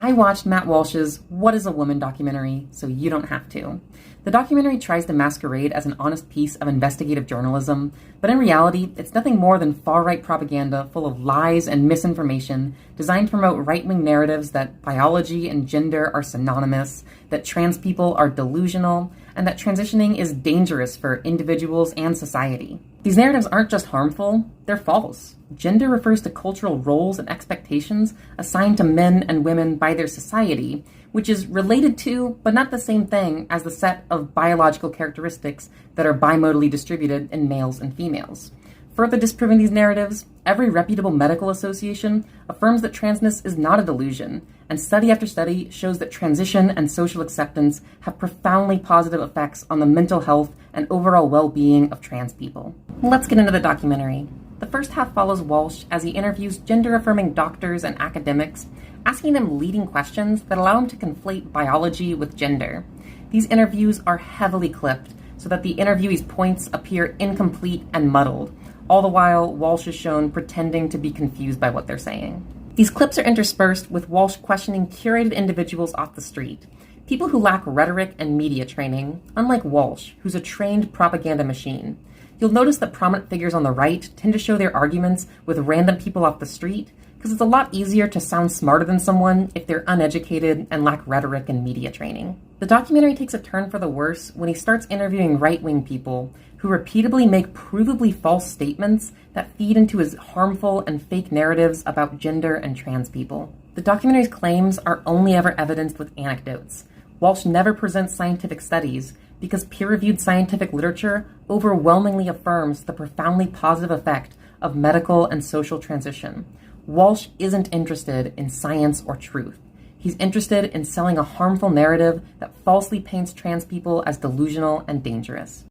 I watched Matt Walsh's What is a Woman documentary, so you don't have to. The documentary tries to masquerade as an honest piece of investigative journalism, but in reality, it's nothing more than far-right propaganda full of lies and misinformation designed to promote right-wing narratives that biology and gender are synonymous, that trans people are delusional, and that transitioning is dangerous for individuals and society. These narratives aren't just harmful, they're false. Gender refers to cultural roles and expectations assigned to men and women by their society, which is related to, but not the same thing as the set of biological characteristics that are bimodally distributed in males and females. Further disproving these narratives, every reputable medical association affirms that transness is not a delusion, and study after study shows that transition and social acceptance have profoundly positive effects on the mental health and overall well-being of trans people. Let's get into the documentary. The first half follows Walsh as he interviews gender-affirming doctors and academics, asking them leading questions that allow him to conflate biology with gender. These interviews are heavily clipped so that the interviewee's points appear incomplete and muddled, all the while Walsh is shown pretending to be confused by what they're saying. These clips are interspersed with Walsh questioning curated individuals off the street, people who lack rhetoric and media training, unlike Walsh, who's a trained propaganda machine. You'll notice that prominent figures on the right tend to show their arguments with random people off the street, because it's a lot easier to sound smarter than someone if they're uneducated and lack rhetoric and media training. The documentary takes a turn for the worse when he starts interviewing right-wing people who repeatedly make provably false statements that feed into his harmful and fake narratives about gender and trans people. The documentary's claims are only ever evidenced with anecdotes. Walsh never presents scientific studies because peer-reviewed scientific literature overwhelmingly affirms the profoundly positive effect of medical and social transition. Walsh isn't interested in science or truth. He's interested in selling a harmful narrative that falsely paints trans people as delusional and dangerous.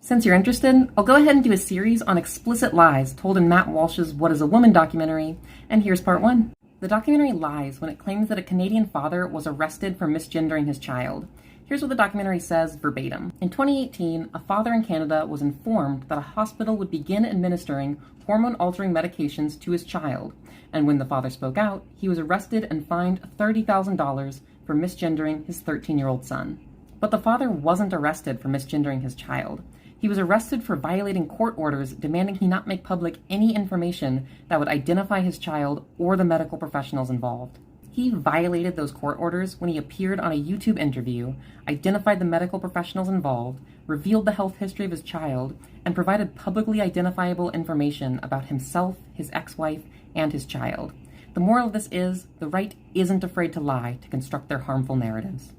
Since you're interested, I'll go ahead and do a series on explicit lies told in Matt Walsh's What is a Woman documentary, and here's part 1. The documentary lies when it claims that a Canadian father was arrested for misgendering his child. Here's what the documentary says verbatim. In 2018, a father in Canada was informed that a hospital would begin administering hormone-altering medications to his child, and when the father spoke out, he was arrested and fined $30,000 for misgendering his 13-year-old son. But the father wasn't arrested for misgendering his child. He was arrested for violating court orders demanding he not make public any information that would identify his child or the medical professionals involved. He violated those court orders when he appeared on a YouTube interview, identified the medical professionals involved, revealed the health history of his child, and provided publicly identifiable information about himself, his ex-wife, and his child. The moral of this is, the right isn't afraid to lie to construct their harmful narratives.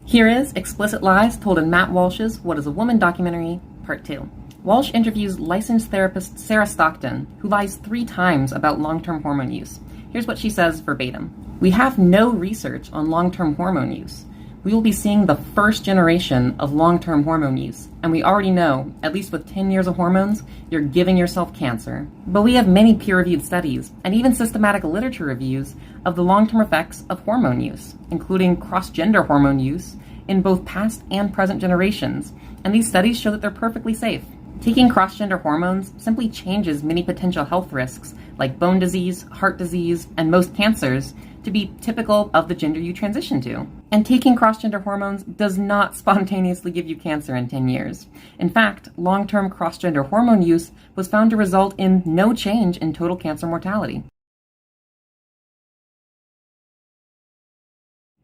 Here is Explicit Lies told in Matt Walsh's What is a Woman documentary, Part 2. Walsh interviews licensed therapist Sarah Stockton, who lies 3 times about long-term hormone use. Here's what she says verbatim. We have no research on long-term hormone use. We will be seeing the first generation of long-term hormone use, and we already know, at least with 10 years of hormones, you're giving yourself cancer. But we have many peer-reviewed studies, and even systematic literature reviews of the long-term effects of hormone use, including cross-gender hormone use in both past and present generations, and these studies show that they're perfectly safe. Taking cross-gender hormones simply changes many potential health risks, like bone disease, heart disease, and most cancers, to be typical of the gender you transition to. And taking cross-gender hormones does not spontaneously give you cancer in 10 years. In fact, long-term cross-gender hormone use was found to result in no change in total cancer mortality.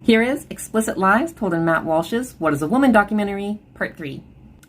Here is Explicit Lies told in Matt Walsh's What is a Woman documentary, Part 3.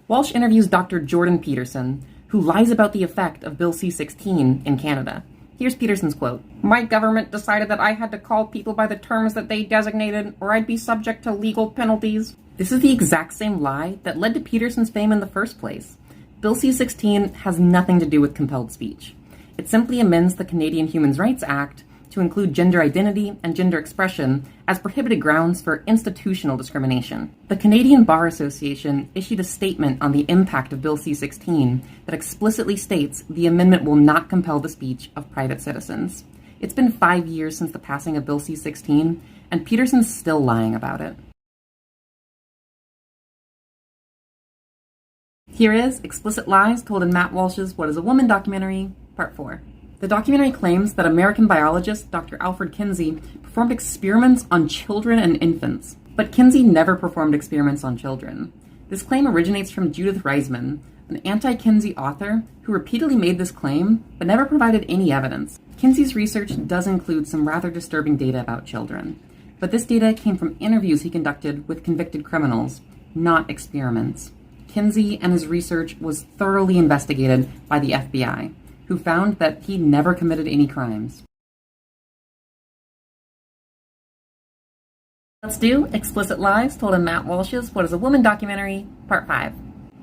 Walsh interviews Dr. Jordan Peterson, who lies about the effect of Bill C-16 in Canada. Here's Peterson's quote. My government decided that I had to call people by the terms that they designated, or I'd be subject to legal penalties. This is the exact same lie that led to Peterson's fame in the first place. Bill C-16 has nothing to do with compelled speech. It simply amends the Canadian Human Rights Act to include gender identity and gender expression as prohibited grounds for institutional discrimination. The Canadian Bar Association issued a statement on the impact of Bill C-16 that explicitly states the amendment will not compel the speech of private citizens. It's been 5 years since the passing of Bill C-16, and Peterson's still lying about it. Here is Explicit Lies Told in Matt Walsh's What is a Woman documentary, Part 4. The documentary claims that American biologist Dr. Alfred Kinsey performed experiments on children and infants, but Kinsey never performed experiments on children. This claim originates from Judith Reisman, an anti-Kinsey author who repeatedly made this claim but never provided any evidence. Kinsey's research does include some rather disturbing data about children, but this data came from interviews he conducted with convicted criminals, not experiments. Kinsey and his research was thoroughly investigated by the FBI, who found that he never committed any crimes. Let's do Explicit Lies Told in Matt Walsh's What is a Woman documentary, Part 5.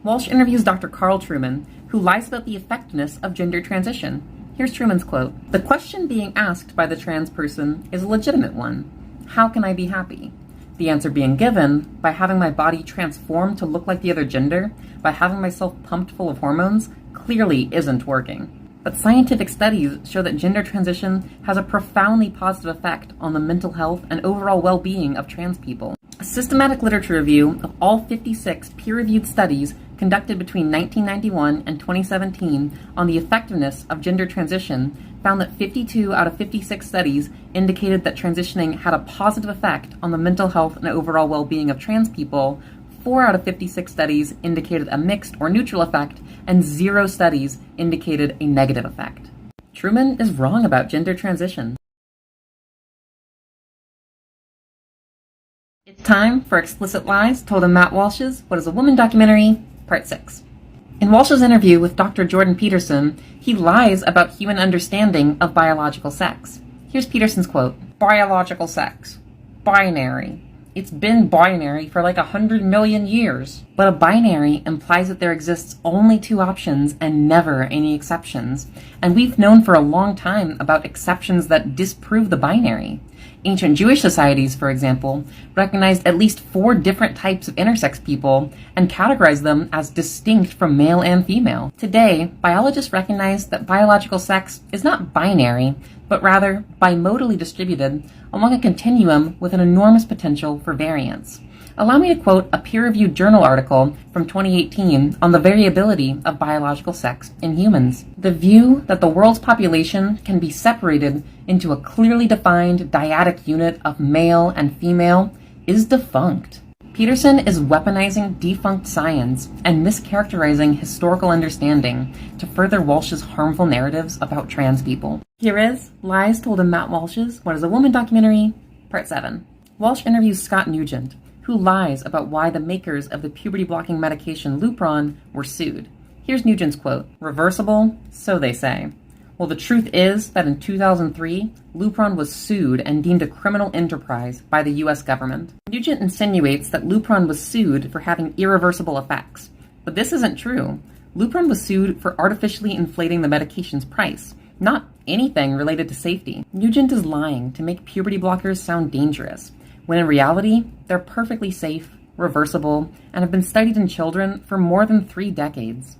Walsh interviews Dr. Carl Trueman, who lies about the effectiveness of gender transition. Here's Trueman's quote. "The question being asked by the trans person is a legitimate one. How can I be happy? The answer being given, by having my body transformed to look like the other gender, by having myself pumped full of hormones, clearly isn't working. But scientific studies show that gender transition has a profoundly positive effect on the mental health and overall well-being of trans people. A systematic literature review of all 56 peer-reviewed studies conducted between 1991 and 2017 on the effectiveness of gender transition found that 52 out of 56 studies indicated that transitioning had a positive effect on the mental health and overall well-being of trans people. 4 out of 56 studies indicated a mixed or neutral effect, and 0 studies indicated a negative effect." Trueman is wrong about gender transition. It's time for Explicit Lies Told in Matt Walsh's What is a Woman documentary, Part 6. In Walsh's interview with Dr. Jordan Peterson, he lies about human understanding of biological sex. Here's Peterson's quote. "Biological sex. Binary. It's been binary for like 100 million years. But a binary implies that there exists only 2 options and never any exceptions. And we've known for a long time about exceptions that disprove the binary. Ancient Jewish societies, for example, recognized at least 4 different types of intersex people and categorized them as distinct from male and female. Today, biologists recognize that biological sex is not binary, but rather bimodally distributed along a continuum with an enormous potential for variance. Allow me to quote a peer-reviewed journal article from 2018 on the variability of biological sex in humans. The view that the world's population can be separated into a clearly defined dyadic unit of male and female is defunct." Peterson is weaponizing defunct science and mischaracterizing historical understanding to further Walsh's harmful narratives about trans people. Here is Lies Told in Matt Walsh's What is a Woman documentary, Part 7. Walsh interviews Scott Nugent, who lies about why the makers of the puberty-blocking medication Lupron were sued. Here's Nugent's quote. "Reversible? So they say. Well, the truth is that in 2003, Lupron was sued and deemed a criminal enterprise by the U.S. government." Nugent insinuates that Lupron was sued for having irreversible effects, but this isn't true. Lupron was sued for artificially inflating the medication's price, not anything related to safety. Nugent is lying to make puberty blockers sound dangerous, when in reality, they're perfectly safe, reversible, and have been studied in children for more than 3 decades.